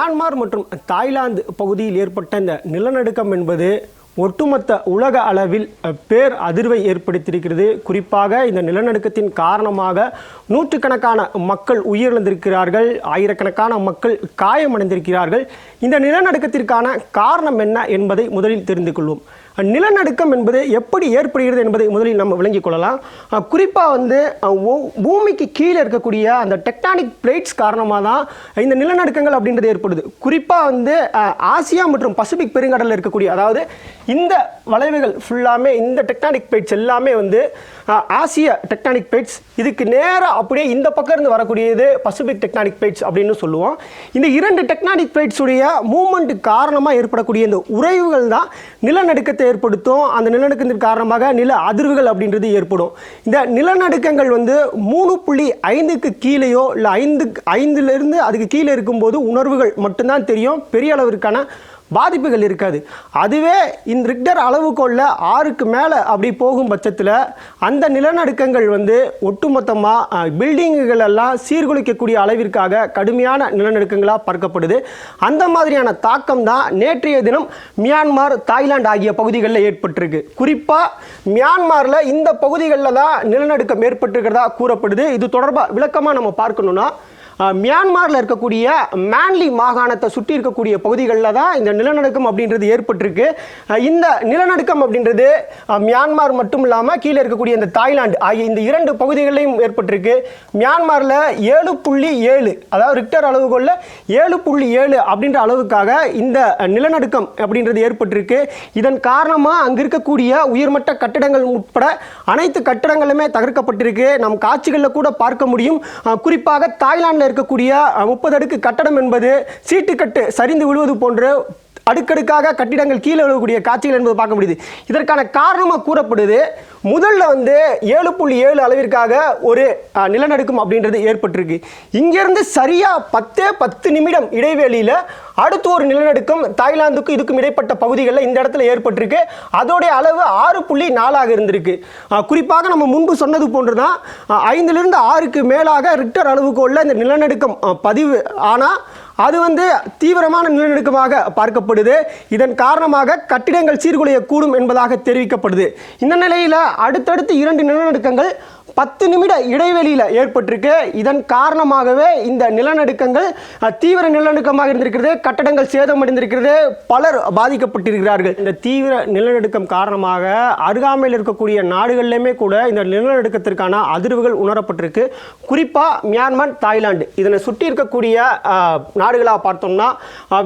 Myanmar மற்றும் Thailand பகுதியில் ஏற்பட்ட இந்த நிலநடுக்கம் என்பது ஒட்டுமொத்த உலக அளவில் பேர் அதிர்வை ஏற்படுத்தியிருக்கிறது. குறிப்பாக இந்த நிலநடுக்கத்தின் காரணமாக நூற்றுக்கணக்கான மக்கள் உயிரிழந்திருக்கிறார்கள், ஆயிரக்கணக்கான மக்கள் காயமடைந்திருக்கிறார்கள். இந்த நிலநடுக்கத்திற்கான காரணம் என்ன என்பதை முதலில் தெரிந்து கொள்வோம். நிலநடுக்கம் என்பது எப்படி ஏற்படுகிறது என்பதை முதலில் நம்ம விளங்கிக் கொள்ளலாம். குறிப்பாக பூமிக்கு கீழே இருக்கக்கூடிய அந்த டெக்டானிக் பிளேட்ஸ் காரணமாக தான் இந்த நிலநடுக்கங்கள் அப்படின்றது ஏற்படுது. குறிப்பாக ஆசியா மற்றும் பசிபிக் பெருங்கடலில் இருக்கக்கூடிய, அதாவது இந்த வளைவுகள் ஃபுல்லாமே, இந்த டெக்டானிக் பிளேட்ஸ் எல்லாமே ஆசிய டெக்டானிக் பிளேட்ஸ். இதுக்கு நேராக அப்படியே இந்த பக்கம் இருந்து வரக்கூடியது பசிபிக் டெக்டானிக் பிளேட்ஸ் அப்படின்னு சொல்லுவோம். இந்த இரண்டு டெக்டானிக் பிளேட்ஸ் உடைய மூவ்மெண்ட் காரணமாக ஏற்படக்கூடிய இந்த உறைவுகள் தான் நிலநடுக்கத்தை ஏற்படுத்தும். அந்த நிலநடுக்கத்தின் காரணமாக நில அதிர்வுகள் அப்படின்றது ஏற்படும். இந்த நிலநடுக்கங்கள் 3.5க்கு கீழேயோ இல்லை 5லிருந்து அதுக்கு கீழே இருக்கும்போது உணர்வுகள் மட்டும்தான் தெரியும், பெரிய அளவிற்கான பாதிப்புகள் இருக்காது. அதுவே இந்த ரிக்டர் அளவுகோல்ல 6க்கு மேலே அப்படி போகும் பட்சத்தில் அந்த நிலநடுக்கங்கள் ஒட்டுமொத்தமாக பில்டிங்குகள் எல்லாம் சீர்குலைக்கக்கூடிய அளவிற்காக கடுமையான நிலநடுக்கங்களாக பார்க்கப்படுது. அந்த மாதிரியான தாக்கம் தான் நேற்றைய தினம் மியான்மர், தாய்லாந்து ஆகிய பகுதிகளில் ஏற்பட்டிருக்கு. குறிப்பாக மியான்மரில் இந்த பகுதிகளில் தான் நிலநடுக்கம் ஏற்பட்டிருக்கிறதா கூறப்படுது. இது தொடர்பாக விளக்கமாக நம்ம பார்க்கணும்னா, மியான்மரில் இருக்கக்கூடிய மேன்லி மாகாணத்தை சுற்றி இருக்கக்கூடிய பகுதிகளில் தான் இந்த நிலநடுக்கம் அப்படின்றது ஏற்பட்டிருக்கு. இந்த நிலநடுக்கம் அப்படின்றது மியான்மர் மட்டும் இல்லாமல் கீழே இருக்கக்கூடிய இந்த தாய்லாந்து ஆகிய இந்த இரண்டு பகுதிகளிலும் ஏற்பட்டிருக்கு. மியான்மரில் 7.7, அதாவது ரிக்டர் அளவுகோல்ல 7.7 அப்படின்ற அளவுக்காக இந்த நிலநடுக்கம் அப்படின்றது ஏற்பட்டிருக்கு. இதன் காரணமாக அங்கே இருக்கக்கூடிய உயர்மட்ட கட்டிடங்கள் உட்பட அனைத்து கட்டிடங்களுமே தகர்க்கப்பட்டிருக்கு. நம் காட்சிகளில் கூட பார்க்க முடியும். குறிப்பாக தாய்லாந்து இருக்கக்கூடிய 30 அடுக்கு கட்டடம் என்பது சீட்டுக்கட்டு சரிந்து விழுவது போன்று அடுக்கடுக்காக கட்டிடங்கள் கீழே விழக்கூடிய காட்சிகள் என்பது பார்க்க முடியுது. இதற்கான காரணமாக கூறப்படுது, முதல்ல 7.7 அளவிற்காக ஒரு நிலநடுக்கம் அப்படின்றது ஏற்பட்டிருக்கு. இங்கிருந்து சரியாக 10 நிமிடம் இடைவெளியில் அடுத்து ஒரு நிலநடுக்கம் தாய்லாந்துக்கும் இதுக்கும் இடைப்பட்ட பகுதிகளில் இந்த இடத்துல ஏற்பட்டிருக்கு. அதோடைய அளவு 6.4 இருந்திருக்கு. குறிப்பாக நம்ம முன்பு சொன்னது போன்று தான் 5லிருந்து 6க்கு மேலாக ரிக்டர் அளவுகோல்ல இந்த நிலநடுக்கம் பதிவு ஆனால் அது தீவிரமான நிலநடுக்கமாக பார்க்கப்படுது. இதன் காரணமாக கட்டிடங்கள் சீர்குலையக்கூடும் என்பதாக தெரிவிக்கப்படுது. இந்த நிலையில் அடுத்தடுத்து 2 நிலநடுக்கங்கள் 10 நிமிட இடைவெளியில் ஏற்பட்டிருக்கு. இதன் காரணமாகவே இந்த நிலநடுக்கங்கள் தீவிர நிலநடுக்கமாக இருந்திருக்கிறது, கட்டடங்கள் சேதமடைந்திருக்கிறது, பலர் பாதிக்கப்பட்டிருக்கிறார்கள். இந்த தீவிர நிலநடுக்கம் காரணமாக அருகாமையில் இருக்கக்கூடிய நாடுகளிலுமே கூட இந்த நிலநடுக்கத்திற்கான அதிர்வுகள் உணரப்பட்டிருக்கு. குறிப்பாக மியான்மர், தாய்லாந்து இதனை சுற்றி இருக்கக்கூடிய நாடுகளாக பார்த்தோம்னா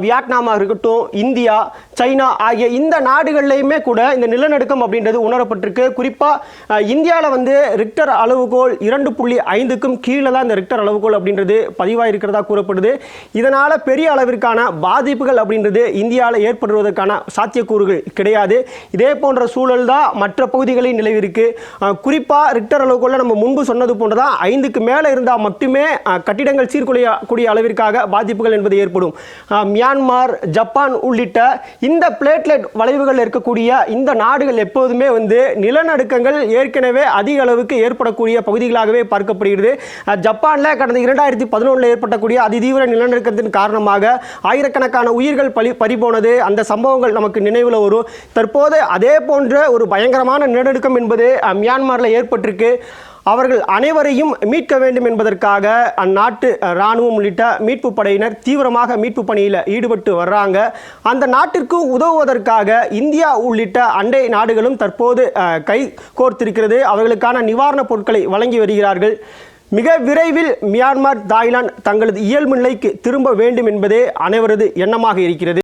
வியட்நாமாக இருக்கட்டும், இந்தியா, சைனா ஆகிய இந்த நாடுகளிலையுமே கூட இந்த நிலநடுக்கம் அப்படின்றது உணரப்பட்டிருக்கு. குறிப்பாக இந்தியாவில் ரிக்டர் அளவுகோல் 2.5க்கும் கீழே தான் இந்த ரிக்டர் அளவுகோல் அப்படின்றது பதிவாயிருக்கிறதா கூறப்படுது. இதனால் பெரிய அளவிற்கான பாதிப்புகள் அப்படின்றது இந்தியாவில் ஏற்படுவதற்கான சாத்தியக்கூறுகள் கிடையாது. இதே போன்ற சூழல் தான் மற்ற பகுதிகளில் நிலவிருக்கு. குறிப்பாக ரிக்டர் அளவுகோல்ல நம்ம முன்பு சொன்னது போன்றதான் 5க்கு மேலே இருந்தால் மட்டுமே கட்டிடங்கள் சீர்குலையக்கூடிய அளவிற்காக பாதிப்புகள் என்பது ஏற்படும். மியான்மர், ஜப்பான் உள்ளிட்ட இந்த பிளேட்லெட் வளைவுகள் இருக்கக்கூடிய இந்த நாடுகள் எப்போதுமே நிலநடுக்கங்கள் ஏற்கனவே அதிக அளவுக்கு ஏற்படக்கூடிய பகுதிகளாகவே பார்க்கப்படுகிறது. ஜப்பானில் கடந்த 2011 ஏற்பட்டக்கூடிய அதிதீவிர நிலநடுக்கத்தின் காரணமாக ஆயிரக்கணக்கான உயிர்கள் பறிபோனது, அந்த சம்பவங்கள் நமக்கு நினைவில் வரும். தற்போது அதே போன்ற ஒரு பயங்கரமான நிலநடுக்கம் என்பது மியான்மரில் ஏற்பட்டிருக்கு. அவர்கள் அனைவரையும் மீட்க வேண்டும் என்பதற்காக அந்நாட்டு இராணுவம் உள்ளிட்ட மீட்பு படையினர் தீவிரமாக மீட்பு பணியில் ஈடுபட்டு வர்றாங்க. அந்த நாட்டிற்கு உதவுவதற்காக இந்தியா உள்ளிட்ட அண்டை நாடுகளும் தற்போது கை கோர்த்திருக்கிறது. அவர்களுக்கான நிவாரணப் பொருட்களை வழங்கி வருகிறார்கள். மிக விரைவில் மியான்மர், தாய்லாந்து தங்களது இயல்பு நிலைக்கு திரும்ப வேண்டும் என்பதே அனைவரது எண்ணமாக இருக்கிறது.